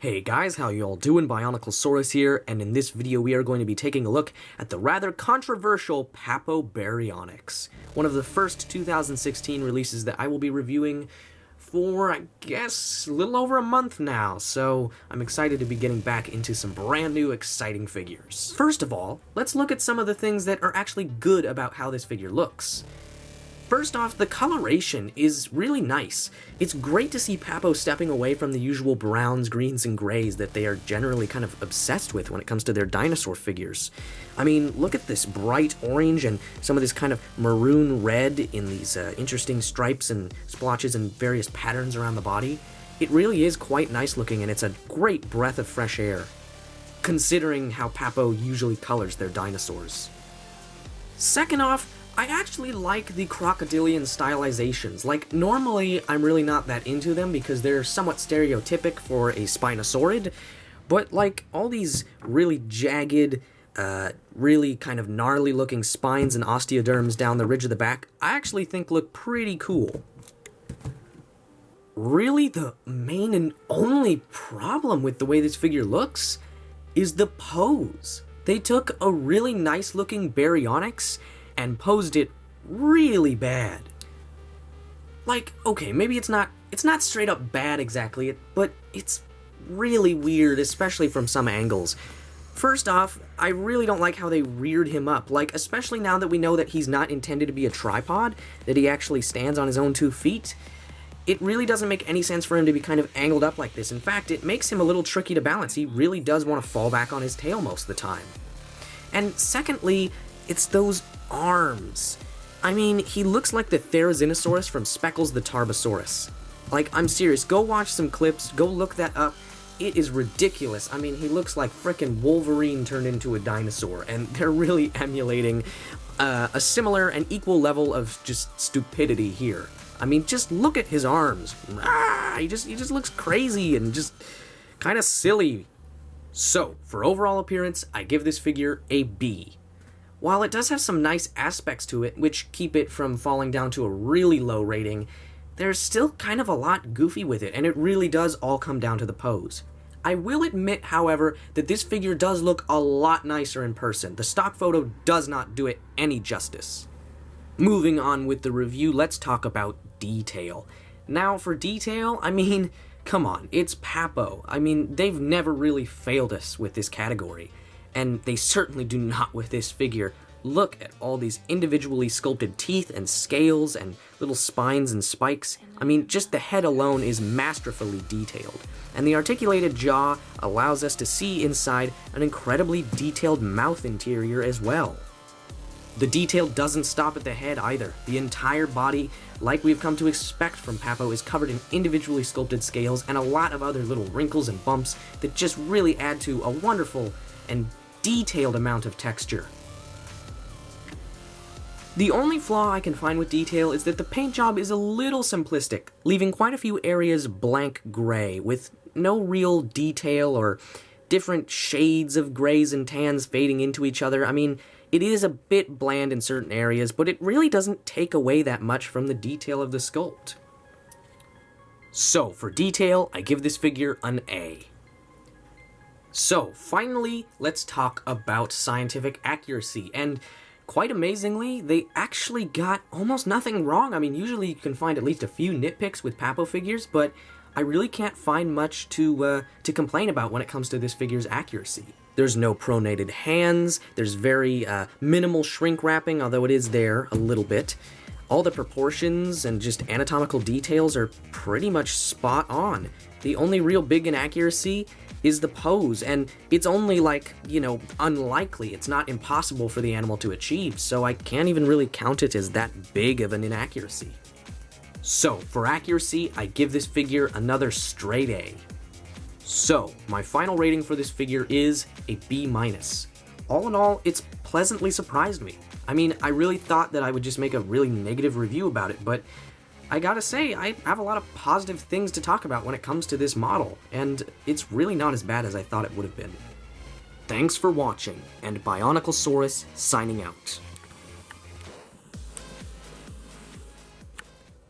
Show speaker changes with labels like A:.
A: Hey guys, how you all doing? BionicleSaurus here, and in this video we are going to be taking a look at the rather controversial Papo Baryonyx, one of the first 2016 releases that I will be reviewing for, I guess, a little over a month now, so I'm excited to be getting back into some brand new exciting figures. First of all, let's look at some of the things that are actually good about how this figure looks. First off, the coloration is really nice. It's great to see Papo stepping away from the usual browns, greens, and grays that they are generally kind of obsessed with when it comes to their dinosaur figures. I mean, look at this bright orange and some of this kind of maroon red in these interesting stripes and splotches and various patterns around the body. It really is quite nice looking, and it's a great breath of fresh air, considering how Papo usually colors their dinosaurs. Second off, I actually like the crocodilian stylizations. Like, normally I'm really not that into them because they're somewhat stereotypic for a Spinosaurid, but like all these really jagged, really kind of gnarly looking spines and osteoderms down the ridge of the back, I actually think look pretty cool. Really, the main and only problem with the way this figure looks is the pose. They took a really nice looking Baryonyx and posed it really bad. Like, okay, maybe it's not straight up bad exactly, but it's really weird, especially from some angles. First off, I really don't like how they reared him up, like, especially now that we know that he's not intended to be a tripod, that he actually stands on his own 2 feet. It really doesn't make any sense for him to be kind of angled up like this. In fact, it makes him a little tricky to balance. He really does want to fall back on his tail most of the time. And secondly, it's those arms. I mean, he looks like the Therizinosaurus from Speckles the Tarbosaurus. Like, I'm serious, go watch some clips, go look that up. It is ridiculous. I mean, he looks like frickin' Wolverine turned into a dinosaur, and they're really emulating a similar and equal level of just stupidity here. I mean, just look at his arms. He just looks crazy and just kind of silly. So, for overall appearance, I give this figure a B. While it does have some nice aspects to it, which keep it from falling down to a really low rating, there's still kind of a lot goofy with it, and it really does all come down to the pose. I will admit, however, that this figure does look a lot nicer in person. The stock photo does not do it any justice. Moving on with the review, let's talk about detail. Now, for detail, I mean, come on, it's Papo. I mean, they've never really failed us with this category. And they certainly do not with this figure. Look at all these individually sculpted teeth and scales and little spines and spikes. I mean, just the head alone is masterfully detailed. And the articulated jaw allows us to see inside an incredibly detailed mouth interior as well. The detail doesn't stop at the head either. The entire body, like we've come to expect from Papo, is covered in individually sculpted scales and a lot of other little wrinkles and bumps that just really add to a wonderful and detailed amount of texture. The only flaw I can find with detail is that the paint job is a little simplistic, leaving quite a few areas blank gray, with no real detail or different shades of grays and tans fading into each other. I mean, it is a bit bland in certain areas, but it really doesn't take away that much from the detail of the sculpt. So, for detail, I give this figure an A. So, finally, let's talk about scientific accuracy, and quite amazingly, they actually got almost nothing wrong. I mean, usually you can find at least a few nitpicks with Papo figures, but I really can't find much to complain about when it comes to this figure's accuracy. There's no pronated hands, there's very minimal shrink wrapping, although it is there a little bit. All the proportions and just anatomical details are pretty much spot on. The only real big inaccuracy is the pose, and it's only like, unlikely. It's not impossible for the animal to achieve, so I can't even really count it as that big of an inaccuracy. So, for accuracy, I give this figure another straight A. So, my final rating for this figure is a B-. All in all, it's pleasantly surprised me. I mean, I really thought that I would just make a really negative review about it, but I gotta say, I have a lot of positive things to talk about when it comes to this model, and it's really not as bad as I thought it would have been. Thanks for watching, and BionicleSaurus signing out.